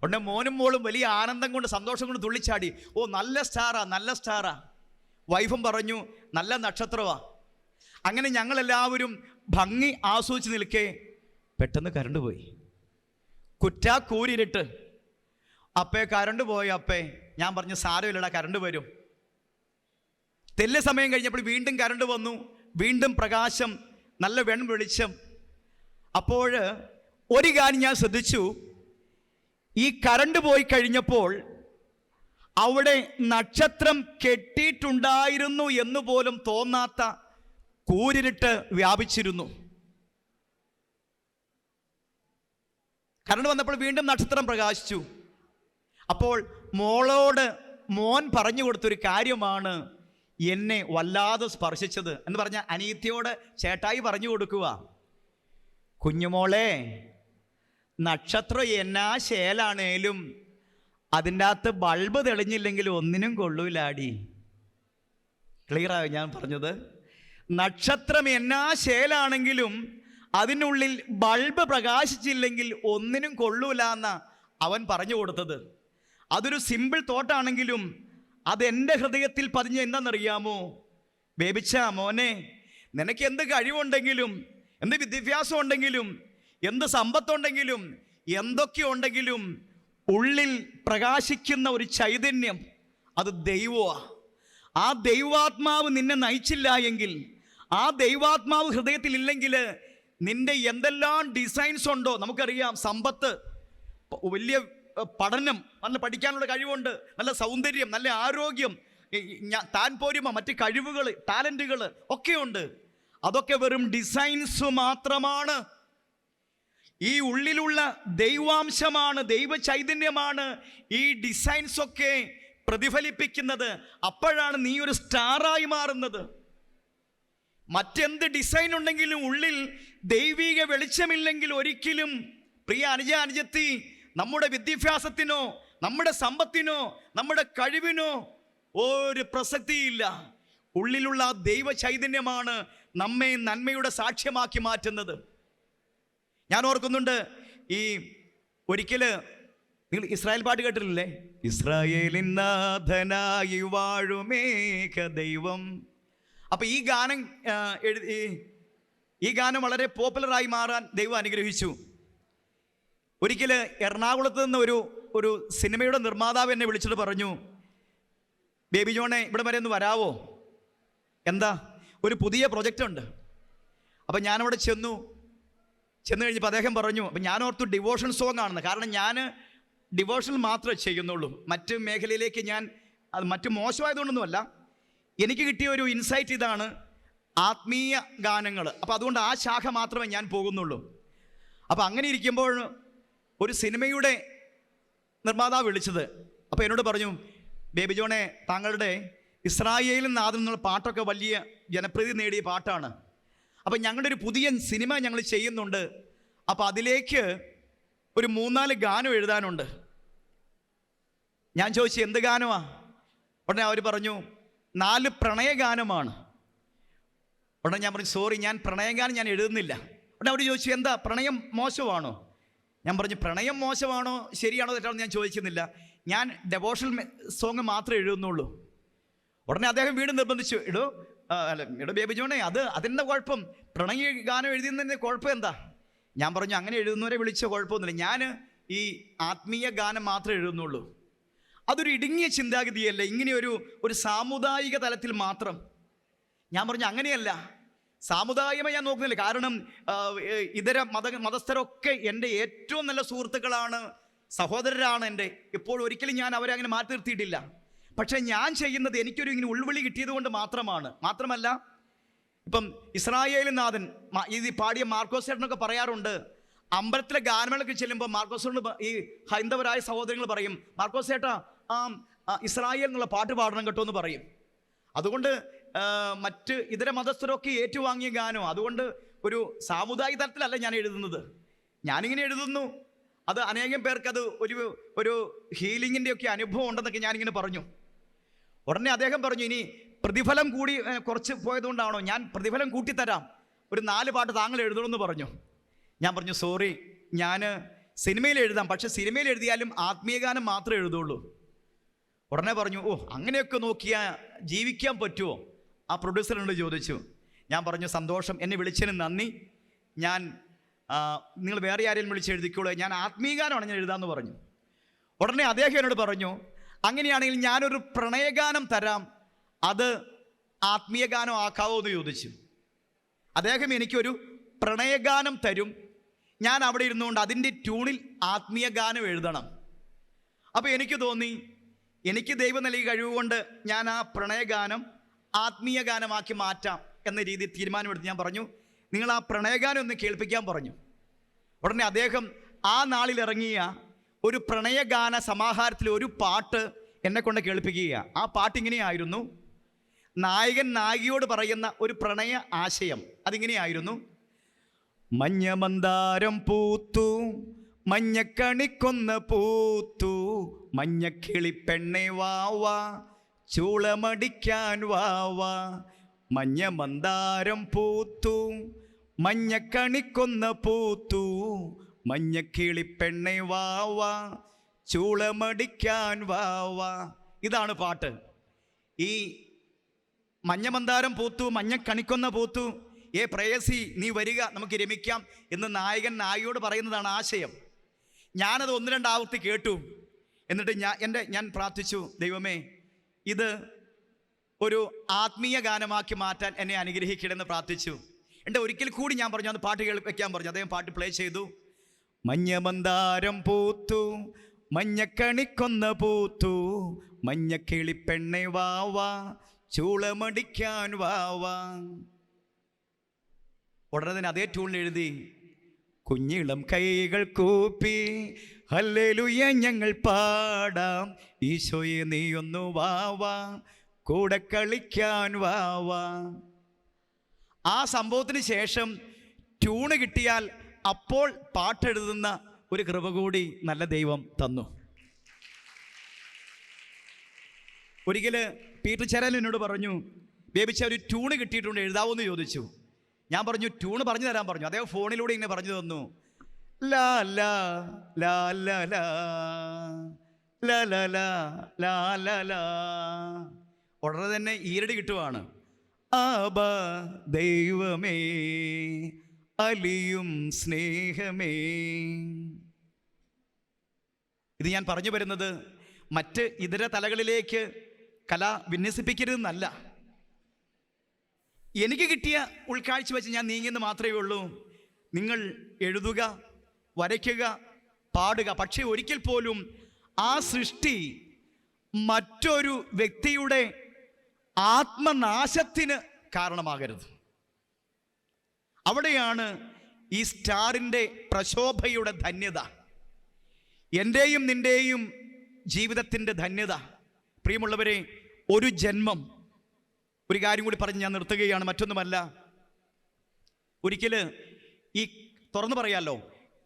ഉടനെ മോനും മോളും വലിയ ആനന്ദം കൊണ്ട്, സന്തോഷം കൊണ്ട് തുള്ളിച്ചാടി. ഓ നല്ല സ്റ്റാറാ, നല്ല സ്റ്റാറാ. വൈഫും പറഞ്ഞു, നല്ല നക്ഷത്രമാ. അങ്ങനെ ഞങ്ങളെല്ലാവരും ഭംഗി ആസ്വദിച്ച് നിൽക്കെ പെട്ടെന്ന് കരണ്ട് പോയി. കൂരിരുട്ട്. അപ്പേ കരണ്ട് പോയി അപ്പേ. ഞാൻ പറഞ്ഞു, സാരമില്ലടാ, കരണ്ട് വരും. തെല്ല് സമയം കഴിഞ്ഞപ്പോൾ വീണ്ടും കരണ്ട് വന്നു. വീണ്ടും പ്രകാശം, നല്ല വെളിച്ചം. അപ്പോൾ ഒരു കാര്യം ഞാൻ ശ്രദ്ധിച്ചു, ഈ കരണ്ട് പോയി കഴിഞ്ഞപ്പോൾ അവിടെ നക്ഷത്രം കെട്ടിയിട്ടുണ്ടായിരുന്നു എന്ന് പോലും തോന്നാത്ത കൂരിരുട്ട് വ്യാപിച്ചിരുന്നു. കരണ്ട് വന്നപ്പോൾ വീണ്ടും നക്ഷത്രം പ്രകാശിച്ചു. അപ്പോൾ മോൻ പറഞ്ഞു കൊടുത്തൊരു കാര്യമാണ് എന്നെ വല്ലാതെ സ്പർശിച്ചത്. എന്ന് പറഞ്ഞാൽ അനിയത്തിയോട് ചേട്ടായി പറഞ്ഞു കൊടുക്കുക, കുഞ്ഞുമോളെ, നക്ഷത്രം എന്നാ ശേലാണേലും അതിൻ്റെ അകത്ത് ബൾബ് തെളിഞ്ഞില്ലെങ്കിൽ ഒന്നിനും കൊള്ളൂലാടി. ക്ലിയറായോ ഞാൻ പറഞ്ഞത്? നക്ഷത്രം എന്നാ ശേലാണെങ്കിലും അതിനുള്ളിൽ ബൾബ് പ്രകാശിച്ചില്ലെങ്കിൽ ഒന്നിനും കൊള്ളൂല എന്നാ അവൻ പറഞ്ഞു കൊടുത്തത്. അതൊരു സിമ്പിൾ തോട്ടാണെങ്കിലും അതെൻ്റെ ഹൃദയത്തിൽ പതിഞ്ഞ എന്താണെന്നറിയാമോ? ബേബിച്ച മോനെ, നിനക്ക് എന്ത് കഴിവുണ്ടെങ്കിലും, എന്ത് വിദ്യാഭ്യാസം ഉണ്ടെങ്കിലും, എന്ത് സമ്പത്തുണ്ടെങ്കിലും, എന്തൊക്കെ ഉണ്ടെങ്കിലും ഉള്ളിൽ പ്രകാശിക്കുന്ന ഒരു ചൈതന്യം, അത് ദൈവമാണ്. ആ ദൈവാത്മാവ് നിന്നെ നയിച്ചില്ല എങ്കിൽ, ആ ദൈവാത്മാവ് ഹൃദയത്തിൽ ഇല്ലെങ്കിൽ, നിന്റെ എന്തെല്ലാം ഡിസൈൻസ് ഉണ്ടോ, നമുക്കറിയാം, സമ്പത്ത്, വലിയ പഠനം, നല്ല പഠിക്കാനുള്ള കഴിവുണ്ട്, നല്ല സൗന്ദര്യം, നല്ല ആരോഗ്യം, താൻ പോരുമ, മറ്റ് കഴിവുകൾ, ടാലൻറ്റുകൾ ഒക്കെയുണ്ട്. അതൊക്കെ വെറും ഡിസൈൻസ് മാത്രമാണ്. ഈ ഉള്ളിലുള്ള ദൈവാംശമാണ്, ദൈവ ചൈതന്യമാണ് ഈ ഡിസൈൻസ് ഒക്കെ പ്രതിഫലിപ്പിക്കുന്നത്. അപ്പോഴാണ് നീ ഒരു സ്റ്റാറായി മാറുന്നത്. മറ്റെന്ത് ഡിസൈൻ ഉണ്ടെങ്കിലും ഉള്ളിൽ ദൈവിക വെളിച്ചമില്ലെങ്കിൽ ഒരിക്കലും, പ്രിയ അനുജത്തി, നമ്മുടെ വിദ്യാഭ്യാസത്തിനോ നമ്മുടെ സമ്പത്തിനോ നമ്മുടെ കഴിവിനോ ഒരു പ്രസക്തിയില്ല. ഉള്ളിലുള്ള ദൈവ ചൈതന്യമാണ് നമ്മെ നന്മയുടെ സാക്ഷ്യമാക്കി മാറ്റുന്നത്. ഞാൻ ഓർക്കുന്നുണ്ട്, ഒരിക്കൽ നിങ്ങൾ ഇസ്രായേൽ പാട്ട് കേട്ടിട്ടില്ലേ? ഇസ്രായേലിൻ നാഥനായി വാഴുമേക ദൈവം. അപ്പം ഈ ഗാനം വളരെ പോപ്പുലറായി മാറാൻ ദൈവം അനുഗ്രഹിച്ചു. ഒരിക്കൽ എറണാകുളത്ത് നിന്ന് ഒരു സിനിമയുടെ നിർമ്മാതാവ് എന്നെ വിളിച്ചിട്ട് പറഞ്ഞു, ബേബി ജോണെ, ഇവിടെ വരെ ഒന്ന് വരാവോ? എന്താ? ഒരു പുതിയ പ്രൊജക്റ്റ് ഉണ്ട്. അപ്പം ഞാനവിടെ ചെന്നു കഴിഞ്ഞപ്പോൾ അദ്ദേഹം പറഞ്ഞു, അപ്പം ഞാൻ ഓർത്തു ഡിവോഷൻ സോങ് ആണെന്ന്. കാരണം ഞാൻ ഡിവോഷണൽ മാത്രമേ ചെയ്യുന്നുള്ളൂ, മറ്റ് മേഖലയിലേക്ക് അത് മറ്റ് മോശമായതുകൊണ്ടൊന്നുമല്ല. എനിക്ക് കിട്ടിയ ഒരു ഇൻസൈറ്റ് ഇതാണ്, ആത്മീയ ഗാനങ്ങൾ. അപ്പോൾ അതുകൊണ്ട് ആ ശാഖ മാത്രമേ ഞാൻ പോകുന്നുള്ളൂ. അപ്പോൾ അങ്ങനെ ഇരിക്കുമ്പോൾ ഒരു സിനിമയുടെ നിർമ്മാതാവ് വിളിച്ചത്. അപ്പോൾ എന്നോട് പറഞ്ഞു, ബേബി ജോണെ, താങ്കളുടെ ഇസ്രായേലിൻ നാഥൻ എന്നുള്ള പാട്ടൊക്കെ വലിയ ജനപ്രീതി നേടിയ പാട്ടാണ്. അപ്പം ഞങ്ങളുടെ ഒരു പുതിയ സിനിമ ഞങ്ങൾ ചെയ്യുന്നുണ്ട്. അപ്പോൾ അതിലേക്ക് ഒരു 3-4 ഗാനം എഴുതാനുണ്ട്. ഞാൻ ചോദിച്ചു, എന്ത് ഗാനമാണ്? ഉടനെ അവർ പറഞ്ഞു 4 പ്രണയഗാനമാണ്. ഉടനെ ഞാൻ പറഞ്ഞു, സോറി, ഞാൻ പ്രണയഗാനം ഞാൻ എഴുതുന്നില്ല. ഉടനെ അവർ ചോദിച്ചു, എന്താ പ്രണയം മോശമാണോ? ഞാൻ പറഞ്ഞു, പ്രണയം മോശമാണോ ശരിയാണോ തെറ്റാണോ ഞാൻ ചോദിക്കുന്നില്ല, ഞാൻ ഡെവോഷണൽ സോങ് മാത്രമേ എഴുതുന്നുള്ളൂ. ഉടനെ അദ്ദേഹം വീണ്ടും നിർബന്ധിച്ചു, എടോ ബേബി ജോണേ, അതിൻ്റെ കുഴപ്പം, പ്രണയ ഗാനം എഴുതുന്നതിൻ്റെ കുഴപ്പം എന്താ? ഞാൻ പറഞ്ഞു, അങ്ങനെ എഴുതുന്നവരെ വിളിച്ച കുഴപ്പമൊന്നുമില്ല, ഞാൻ ഈ ആത്മീയ ഗാനം മാത്രമേ എഴുതുന്നുള്ളൂ. അതൊരു ഇടുങ്ങിയ ചിന്താഗതിയല്ലേ, ഇങ്ങനെ ഒരു സാമുദായിക തലത്തിൽ മാത്രം. ഞാൻ പറഞ്ഞു, അങ്ങനെയല്ല, സാമുദായികമായി ഞാൻ നോക്കുന്നില്ല. കാരണം ഇതര മതസ്ഥരൊക്കെ എൻ്റെ ഏറ്റവും നല്ല സുഹൃത്തുക്കളാണ്, സഹോദരരാണ് എൻ്റെ. എപ്പോഴും ഒരിക്കലും ഞാൻ അവരെ അങ്ങനെ മാറ്റി നിർത്തിയിട്ടില്ല. പക്ഷേ ഞാൻ ചെയ്യുന്നത് എനിക്കൊരു ഇങ്ങനെ ഉൾവിളി കിട്ടിയത് കൊണ്ട് മാത്രമല്ല, ഇപ്പം ഇസ്രായേലിൻ നാഥൻ ഇത് പാടിയ മാർക്കോസ് ചേട്ടനൊക്കെ പറയാറുണ്ട്, അമ്പലത്തിലെ ഗാനമേളയ്ക്ക് ചെല്ലുമ്പോൾ മാർക്കോസ് ഈ ഹൈന്ദവരായ സഹോദരങ്ങൾ പറയും, മാർക്കോസ് ചേട്ടാ ഇസ്രായേൽ എന്നുള്ള പാട്ട് പാടണം കേട്ടോ എന്ന് പറയും. അതുകൊണ്ട് മറ്റ് ഇതര മതസ്ഥരൊക്കെ ഏറ്റുവാങ്ങിയ ഗാനം. അതുകൊണ്ട് ഒരു സാമുദായിക തലത്തിലല്ല ഞാൻ എഴുതുന്നത്, ഞാനിങ്ങനെ എഴുതുന്നു. അത് അനേകം പേർക്ക് അത് ഒരു ഹീലിങ്ങിൻ്റെ ഒക്കെ അനുഭവം ഉണ്ടെന്നൊക്കെ ഞാനിങ്ങനെ പറഞ്ഞു. ഉടനെ അദ്ദേഹം പറഞ്ഞു, ഇനി പ്രതിഫലം കൂടി കുറച്ച് പോയതുകൊണ്ടാണോ? ഞാൻ പ്രതിഫലം കൂട്ടിത്തരാം, ഒരു 4 പാട്ട് താങ്കൾ എഴുതണമെന്ന് പറഞ്ഞു. ഞാൻ പറഞ്ഞു, സോറി, ഞാൻ സിനിമയിൽ എഴുതാം, പക്ഷെ സിനിമയിൽ എഴുതിയാലും ആത്മീയ ഗാനം മാത്രമേ എഴുതുള്ളൂ. ഉടനെ പറഞ്ഞു, ഓ അങ്ങനെയൊക്കെ നോക്കിയാൽ ജീവിക്കാൻ പറ്റുമോ? ആ പ്രൊഡ്യൂസറിനോട് ചോദിച്ചു. ഞാൻ പറഞ്ഞു, സന്തോഷം, എന്നെ വിളിച്ചതിന് നന്ദി, നിങ്ങൾ വേറെ ആരെയും വിളിച്ച് എഴുതിക്കോളൂ, ഞാൻ ആത്മീയ ഗാനമാണ് ഞാൻ എഴുതാമെന്ന് പറഞ്ഞു. ഉടനെ അദ്ദേഹം എന്നോട് പറഞ്ഞു, അങ്ങനെയാണെങ്കിൽ ഞാനൊരു പ്രണയഗാനം തരാം, അത് ആത്മീയ ഗാനം ആക്കാവോ എന്ന് ചോദിച്ചു. അദ്ദേഹം എനിക്കൊരു പ്രണയഗാനം തരും, ഞാൻ അവിടെ ഇരുന്നുകൊണ്ട് അതിൻ്റെ ട്യൂണിൽ ആത്മീയ ഗാനം എഴുതണം. അപ്പോൾ എനിക്ക് തോന്നി, എനിക്ക് ദൈവം നൽകിയ കഴിവുകൊണ്ട് ഞാൻ ആ പ്രണയഗാനം ആത്മീയ ഗാനമാക്കി മാറ്റാം എന്ന രീതിയിൽ തീരുമാനമെടുത്ത് ഞാൻ പറഞ്ഞു, നിങ്ങൾ ആ പ്രണയഗാനം ഒന്ന് കേൾപ്പിക്കാൻ പറഞ്ഞു. ഉടനെ അദ്ദേഹം ആ നാളിൽ ഇറങ്ങിയ ഒരു പ്രണയഗാന സമാഹാരത്തിൽ ഒരു പാട്ട് എന്നെ കൊണ്ട് കേൾപ്പിക്കുക. ആ പാട്ട് ഇങ്ങനെയായിരുന്നു, നായകൻ നായികയോട് പറയുന്ന ഒരു പ്രണയ ആശയം. അതിങ്ങനെയായിരുന്നു, മഞ്ഞമന്ദാരം പൂത്തു, മഞ്ഞക്കണിക്കൊന്ന പൂത്തു, മഞ്ഞക്കിളിപ്പെണ്ണെ വാവാ, ചൂളമടിക്കാൻ വാവാ. മഞ്ഞമന്ദാരം പൂത്തു, മഞ്ഞക്കണിക്കൊന്ന പൂത്തു, മഞ്ഞക്കിളിപ്പെണ്ണെ വാവാ, ചൂളമടിക്കാൻ വാവാ. ഇതാണ് പാട്ട്. ഈ മഞ്ഞമന്ദാരം പൂത്തു, മഞ്ഞക്കണിക്കൊന്ന പൂത്തു, പ്രേയസി നീ വരിക, നമുക്ക് രമിക്കാം എന്ന് നായകൻ നായികയോട് പറയുന്നതാണ് ആശയം. ഞാനത് 1-2 ആവർത്തി കേട്ടു. എന്നിട്ട് ഞാൻ പ്രാർത്ഥിച്ചു, ദൈവമേ, ഇത് ഒരു ആത്മീയ ഗാനമാക്കി മാറ്റാൻ എന്നെ അനുഗ്രഹിക്കണമെന്ന് പ്രാർത്ഥിച്ചു. ഒരിക്കൽ കൂടി ഞാൻ പറഞ്ഞു, അത് പാട്ട് വെക്കാൻ പറഞ്ഞു. അദ്ദേഹം പാട്ട് പ്ലേ ചെയ്തു. മഞ്ഞമന്ദാരം പൂത്തു, മഞ്ഞക്കണിക്കൊന്ന പൂത്തു, മഞ്ഞക്കിളിപ്പെണ്ണെ വാവാ, ചൂളമടിക്കാൻ വാവാ. ഉടനെ തന്നെ അതേ ട്യൂണിൽ എഴുതി, കുഞ്ഞിളം കൈകൾ കൂപ്പി ഹല്ലേലൂയ ഞങ്ങൾ പാടാം, ഈശോയെ നീയൊന്നു വാവാ, കൂടെ കളിക്കാൻ വാവാ. ആ സംഭവത്തിന് ശേഷം ട്യൂണ് കിട്ടിയാൽ അപ്പോൾ പാട്ടെഴുതുന്ന ഒരു കൃപ കൂടി നല്ല ദൈവം തന്നു. ഒരിക്കൽ പീറ്റർ ചേരാൻ എന്നോട് പറഞ്ഞു, ബേബിച്ച ഒരു ട്യൂണ് കിട്ടിയിട്ടുണ്ട്, എഴുതാവോ എന്ന് ചോദിച്ചു. ഞാൻ പറഞ്ഞു, ട്യൂണ് പറഞ്ഞു തരാൻ പറഞ്ഞു. അദ്ദേഹം ഫോണിലൂടെ ഇങ്ങനെ പറഞ്ഞു തന്നു, ലാ ലാ ലാ ലാ ലാ ലാ ലാ ലാ ലാ ലാ. ഉടനെ തന്നെ ഈരടി കിട്ടുവാണ്, ആബാ ദൈവമേ അലിയും സ്നേഹമേ. ഇത് ഞാൻ പറഞ്ഞു വരുന്നത് മറ്റ് ഇതര തലകളിലേക്ക് കല വിന്യസിപ്പിക്കരുതെന്നല്ല. എനിക്ക് കിട്ടിയ ഉൾക്കാഴ്ച വെച്ച് ഞാൻ നീങ്ങിയെന്ന് മാത്രമേ ഉള്ളൂ. നിങ്ങൾ എഴുതുക, വരയ്ക്കുക, പാടുക, പക്ഷേ ഒരിക്കൽ പോലും ആ സൃഷ്ടി മറ്റൊരു വ്യക്തിയുടെ ആത്മനാശത്തിന് കാരണമാകരുത്. അവിടെയാണ് ഈ സ്റ്റാറിൻ്റെ പ്രശോഭയുടെ ധന്യത, എൻ്റെയും നിൻ്റെയും ജീവിതത്തിൻ്റെ ധന്യത. പ്രിയമുള്ളവരെ, ഒരു ജന്മം. ഒരു കാര്യം കൂടി പറഞ്ഞ് ഞാൻ നിർത്തുകയാണ്, മറ്റൊന്നുമല്ല. ഒരിക്കൽ ഈ തുറന്നു പറയാമല്ലോ,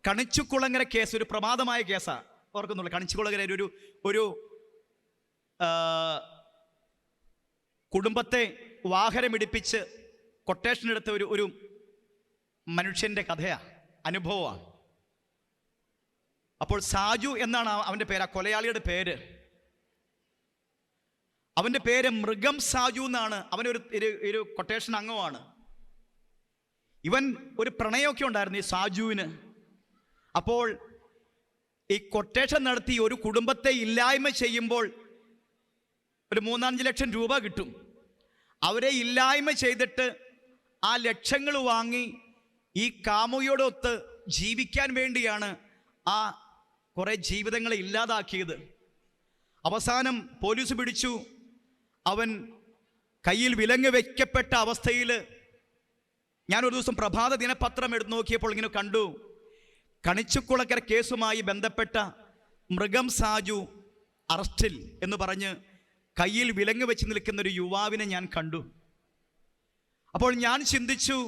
കണിച്ചുകുളങ്ങര കേസ് ഒരു പ്രമാദമായ കേസാണ്. ഓർക്കുന്നുള്ളൂ, കണിച്ചുകുളങ്ങര ഒരു കുടുംബത്തെ വാഹനമിടിപ്പിച്ച് കൊട്ടേഷൻ എടുത്ത ഒരു മനുഷ്യൻ്റെ കഥയാണ്, അനുഭവമാണ്. അപ്പോൾ സാജു എന്നാണ് അവൻ്റെ പേര്, ആ കൊലയാളിയുടെ പേര്. അവൻ്റെ പേര് മൃഗം സാജു എന്നാണ്. അവനൊരു കൊട്ടേഷൻ അംഗമാണ്. ഇവൻ ഒരു പ്രണയമൊക്കെ ഉണ്ടായിരുന്നു ഈ സാജുവിന്. അപ്പോൾ ഈ കൊട്ടേഷൻ നടത്തി ഒരു കുടുംബത്തെ ഇല്ലായ്മ ചെയ്യുമ്പോൾ ഒരു 3-5 ലക്ഷം രൂപ കിട്ടും. അവരെ ഇല്ലായ്മ ചെയ്തിട്ട് ആ ലക്ഷങ്ങൾ വാങ്ങി ഈ കാമുകിയോടൊത്ത് ജീവിക്കാൻ വേണ്ടിയാണ് ആ കുറേ ജീവിതങ്ങളെ ഇല്ലാതാക്കിയത്. അവസാനം പോലീസ് പിടിച്ചു. അവൻ കയ്യിൽ വിലങ്ങ് വയ്ക്കപ്പെട്ട അവസ്ഥയിൽ ഞാനൊരു ദിവസം പ്രഭാത ദിനപത്രം എടുത്തു നോക്കിയപ്പോൾ ഇങ്ങനെ കണ്ടു, കണിച്ചുകുളക്കര കേസുമായി ബന്ധപ്പെട്ട മൃഗം സാജു അറസ്റ്റിൽ എന്ന് പറഞ്ഞ് കയ്യിൽ വിലങ്ങ് വെച്ച് നിൽക്കുന്ന ഒരു യുവാവിനെ ഞാൻ കണ്ടു. അപ്പോൾ ഞാൻ ചിന്തിച്ചു,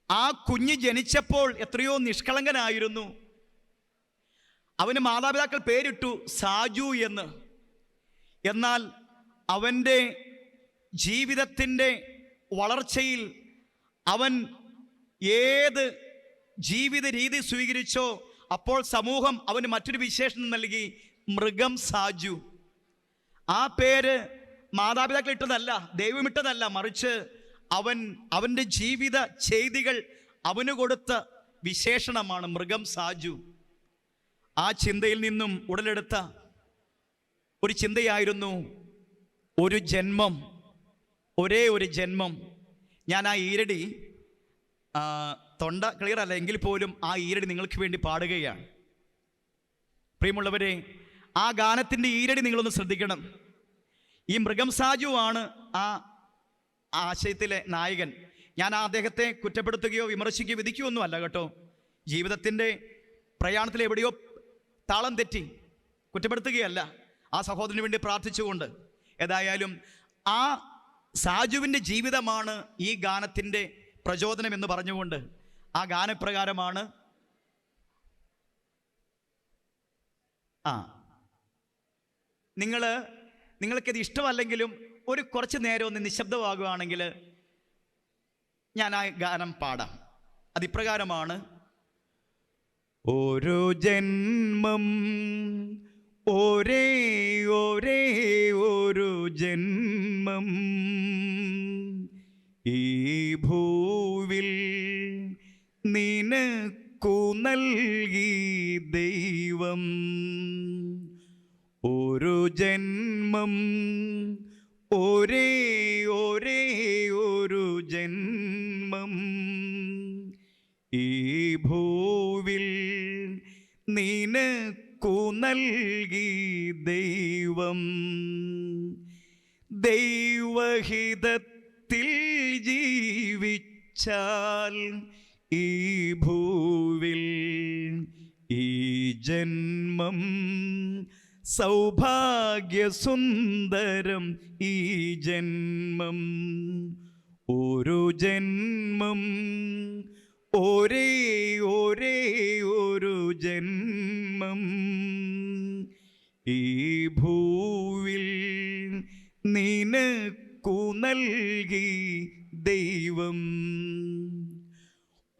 ആ കുഞ്ഞ് ജനിച്ചപ്പോൾ എത്രയോ നിഷ്കളങ്കനായിരുന്നു. അവന് മാതാപിതാക്കൾ പേരിട്ടു സാജു എന്ന്. എന്നാൽ അവൻ്റെ ജീവിതത്തിൻ്റെ വളർച്ചയിൽ അവൻ ഏത് ജീവിത രീതി സ്വീകരിച്ചോ അപ്പോൾ സമൂഹം അവന് മറ്റൊരു വിശേഷണം നൽകി, മൃഗം സാജു. ആ പേര് മാതാപിതാക്കൾ ഇട്ടതല്ല, ദൈവമിട്ടതല്ല, മറിച്ച് അവൻ്റെ ജീവിത ചെയ്തികൾ അവന് കൊടുത്ത വിശേഷണമാണ് മൃഗം സാജു. ആ ചിന്തയിൽ നിന്നും ഉടലെടുത്ത ഒരു ചിന്തയായിരുന്നു ഒരു ജന്മം, ഒരേ ഒരു ജന്മം. ഞാൻ ആ ഈരടി, തൊണ്ട ക്ലിയർ അല്ല എങ്കിൽ പോലും ആ ഈരടി നിങ്ങൾക്ക് വേണ്ടി പാടുകയാണ്. പ്രിയമുള്ളവരെ, ആ ഗാനത്തിൻ്റെ ഈരടി നിങ്ങളൊന്ന് ശ്രദ്ധിക്കണം. ഈ മൃഗം സാജു ആണ് ആ ആശയത്തിലെ നായകൻ. ഞാൻ അദ്ദേഹത്തെ കുറ്റപ്പെടുത്തുകയോ വിമർശിക്കുകയോ വിധിക്കുകയോ ഒന്നുമല്ല കേട്ടോ. ജീവിതത്തിൻ്റെ പ്രയാണത്തിൽ എവിടെയോ താളം തെറ്റി കുറ്റപ്പെടുത്തുകയല്ല, ആ സഹോദരന് വേണ്ടി പ്രാർത്ഥിച്ചുകൊണ്ട്. ഏതായാലും ആ സാജുവിൻ്റെ ജീവിതമാണ് ഈ ഗാനത്തിൻ്റെ പ്രചോദനം എന്ന് പറഞ്ഞുകൊണ്ട് ആ ഗാനപ്രകാരമാണ്. നിങ്ങൾക്കിത് ഇഷ്ടമല്ലെങ്കിലും ഒരു കുറച്ച് നേരം ഒന്ന് നിശബ്ദമാകുകയാണെങ്കിൽ ഞാൻ ആ ഗാനം പാടാം. അതിപ്രകാരമാണ്: ഓരോ ജന്മം ഒരേ ഒരു ജന്മം ഈ ഭൂവിൽ നിനക്കു നൽകി ദൈവം. ഒരു ജന്മം ഒരേ ഒരു ജന്മം ഈ ഭൂവിൽ നിനക്കു നൽകി ദൈവം. ദൈവഹിതത്തിൽ ജീവിച്ചാൽ ഈ ഭൂവിൽ ഈ ജന്മം സൗഭാഗ്യസുന്ദരം. ഈ ജന്മം ഒരു ജന്മം ഒരേ ഒരു ജന്മം ഈ ഭൂവിൽ നിനക്കു നൽകി ദൈവം.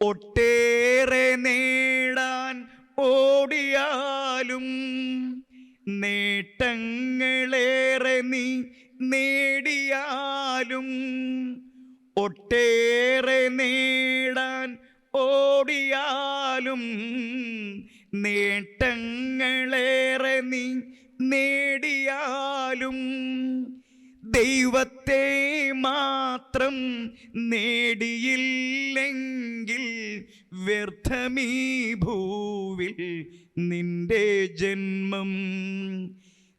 ഒട്ടേറെ നേടാൻ ഓടിയാലും നേട്ടങ്ങളേറെ നീ നേടിയാലും, ഒട്ടേറെ നേടാൻ ഓടിയാലും നേട്ടങ്ങളേറെ നീ നേടിയാലും, ദൈവത്തെ മാത്രം നേടിയില്ലെങ്കിൽ വ്യർത്ഥമീ ഭൂവിൽ നിന്റെ ജന്മം.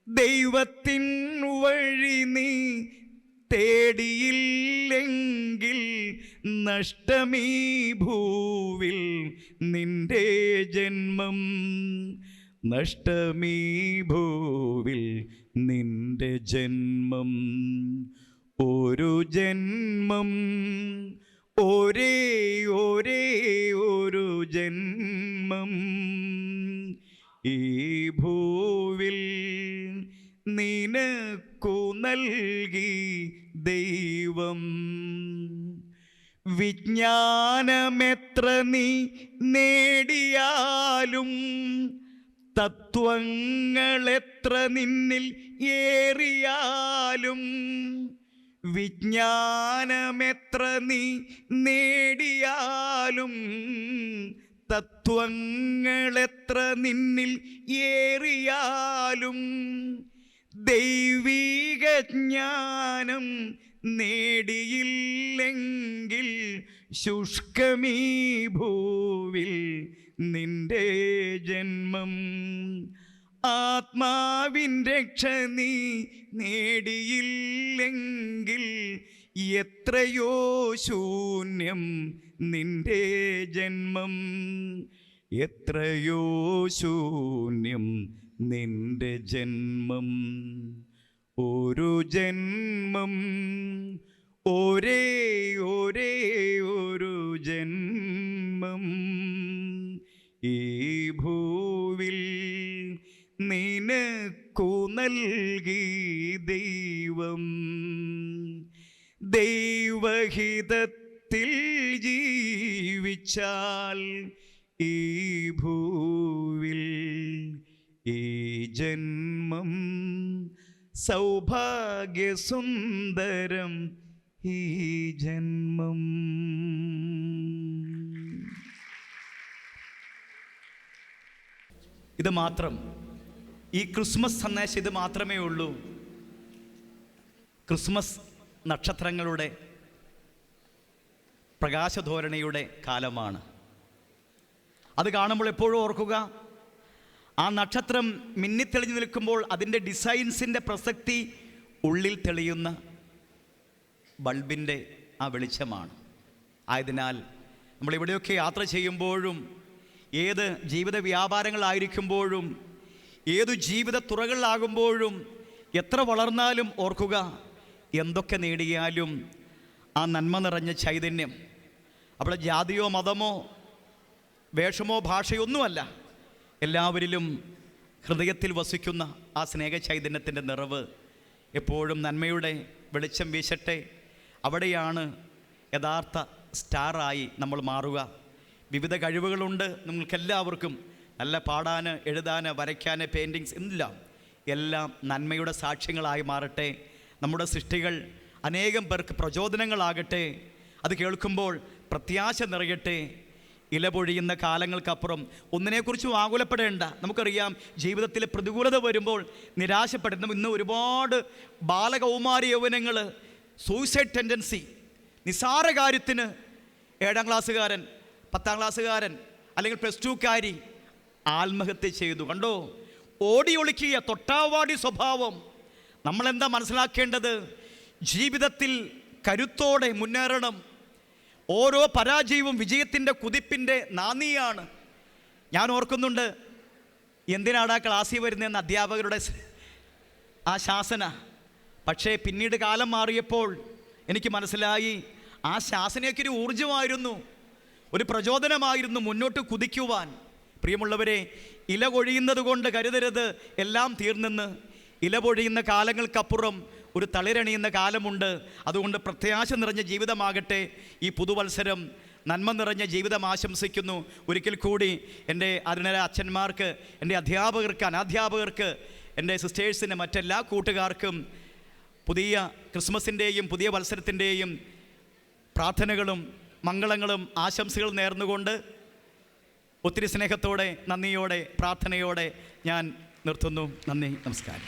ദൈവത്തിൻ വഴി നീ തേടിയില്ലെങ്കിൽ നഷ്ടമീ ഭൂവിൽ നിന്റെ ജന്മം, നഷ്ടമീ ഭൂവിൽ നിന്റെ ജന്മം. ഒരു ജന്മം, ഒരേ ഒരു ജന്മം ഈ ഭൂവിൽ നിനക്കു നൽകി ദൈവം. വിജ്ഞാനമെത്ര നീ നേടിയാലും, തത്വങ്ങളെത്ര നിന്നിൽ ഏറിയാലും, വിജ്ഞാനമെത്ര നീ നേടിയാലും, തത്വങ്ങളെത്ര നിന്നിൽ ഏറിയാലും, ദൈവീക ജ്ഞാനം നേടിയില്ലെങ്കിൽ ശുഷ്കമീ ഭൂവിൽ നിന്റെ ജന്മം. ആത്മാവിൻ രക്ഷ നീ നേടിയില്ലെങ്കിൽ എത്രയോ ശൂന്യം നിന്റെ ജന്മം, എത്രയോ ശൂന്യം നിന്റെ ജന്മം. ഒരു ജന്മം, ഒരേ ഒരു ജന്മം ഈ ഭൂവിൽ നിനക്കു നൽകി ദൈവം. ദൈവഹിതത്തിൽ ജീവിച്ചാൽ ഈ ഭൂവിൽ ഈ ജന്മം സൗഭാഗ്യസുന്ദരം ഈ ജന്മം. ഇത് മാത്രം, ഈ ക്രിസ്മസ് സന്ദേശം ഇത് മാത്രമേ ഉള്ളൂ. ക്രിസ്മസ് നക്ഷത്രങ്ങളുടെ പ്രകാശധോരണിയുടെ കാലമാണ്. അത് കാണുമ്പോൾ എപ്പോഴും ഓർക്കുക, ആ നക്ഷത്രം മിന്നിത്തെളിഞ്ഞു നിൽക്കുമ്പോൾ അതിൻ്റെ ഡിസൈൻസിൻ്റെ പ്രസക്തി ഉള്ളിൽ തെളിയുന്ന ബൾബിൻ്റെ ആ വെളിച്ചമാണ്. ആയതിനാൽ നമ്മളിവിടെയൊക്കെ യാത്ര ചെയ്യുമ്പോഴും, ഏത് ജീവിത വ്യാപാരങ്ങളായിരിക്കുമ്പോഴും, ഏതു ജീവിത തുറകളിലാകുമ്പോഴും, എത്ര വളർന്നാലും ഓർക്കുക, എന്തൊക്കെ നേടിയാലും ആ നന്മ നിറഞ്ഞ ചൈതന്യം, അവിടെ ജാതിയോ മതമോ വേഷമോ ഭാഷയൊന്നുമല്ല, എല്ലാവരിലും ഹൃദയത്തിൽ വസിക്കുന്ന ആ സ്നേഹ ചൈതന്യത്തിൻ്റെ നിറവ് എപ്പോഴും നന്മയുടെ വെളിച്ചം വീശട്ടെ. അവിടെയാണ് യഥാർത്ഥ സ്റ്റാറായി നമ്മൾ മാറുക. വിവിധ കഴിവുകളുണ്ട് നിങ്ങൾക്കെല്ലാവർക്കും, നല്ല പാടാൻ, എഴുതാൻ, വരയ്ക്കാൻ, പെയിൻറ്റിങ്സ് എല്ലാം നന്മയുടെ സാക്ഷ്യങ്ങളായി മാറട്ടെ. നമ്മുടെ സൃഷ്ടികൾ അനേകം പേർക്ക് പ്രചോദനങ്ങളാകട്ടെ. അത് കേൾക്കുമ്പോൾ പ്രത്യാശ നിറയട്ടെ. ഇലപൊഴിയുന്ന കാലങ്ങൾക്കപ്പുറം ഒന്നിനെക്കുറിച്ചും ആകുലപ്പെടേണ്ട. നമുക്കറിയാം, ജീവിതത്തിൽ പ്രതികൂലത വരുമ്പോൾ നിരാശപ്പെടുന്ന ഇന്ന് ഒരുപാട് ബാലകൗമാരി യൗവനങ്ങൾ സൂയിസൈഡ് ടെൻഡൻസി, നിസ്സാര കാര്യത്തിന് 7ാം ക്ലാസ്സുകാരൻ, 10ാം ക്ലാസ്സുകാരൻ അല്ലെങ്കിൽ +2കാരി ആത്മഹത്യ ചെയ്തു. കണ്ടോ, ഓടി ഒളിക്കുക, തൊട്ടാവാടി സ്വഭാവം. നമ്മളെന്താ മനസ്സിലാക്കേണ്ടത്? ജീവിതത്തിൽ കരുത്തോടെ മുന്നേറണം. ഓരോ പരാജയവും വിജയത്തിൻ്റെ കുതിപ്പിൻ്റെ നാന്ദിയാണ്. ഞാൻ ഓർക്കുന്നുണ്ട്, എന്തിനാണ് ആ ക്ലാസ്സിൽ വരുന്നതെന്ന് അധ്യാപകരുടെ ആ ശാസന. പക്ഷേ പിന്നീട് കാലം മാറിയപ്പോൾ എനിക്ക് മനസ്സിലായി, ആ ശാസനയൊക്കെ ഒരു ഊർജ്ജമായിരുന്നു, ഒരു പ്രചോദനമായിരുന്നു മുന്നോട്ട് കുതിക്കുവാൻ. പ്രിയമുള്ളവരെ, ഇല കൊഴിയുന്നത് കൊണ്ട് കരുതരുത് എല്ലാം തീർന്നെന്ന്. ഇല പൊഴിയുന്ന കാലങ്ങൾക്കപ്പുറം ഒരു തളിരണിയുന്ന കാലമുണ്ട്. അതുകൊണ്ട് പ്രത്യാശ നിറഞ്ഞ ജീവിതമാകട്ടെ ഈ പുതുവത്സരം. നന്മ നിറഞ്ഞ ജീവിതം ആശംസിക്കുന്നു. ഒരിക്കൽ കൂടി എൻ്റെ അതിനര അച്ഛന്മാർക്ക്, എൻ്റെ അധ്യാപകർക്ക്, അനാധ്യാപകർക്ക്, എൻ്റെ സിസ്റ്റേഴ്സിന്, മറ്റെല്ലാ കൂട്ടുകാർക്കും പുതിയ ക്രിസ്മസിൻ്റെയും പുതിയ വത്സരത്തിൻ്റെയും പ്രാർത്ഥനകളും മംഗളങ്ങളും ആശംസകൾ നേർന്നുകൊണ്ട് ഒത്തിരി സ്നേഹത്തോടെ, നന്ദിയോടെ, പ്രാർത്ഥനയോടെ ഞാൻ നിർത്തുന്നു. നന്ദി, നമസ്കാരം.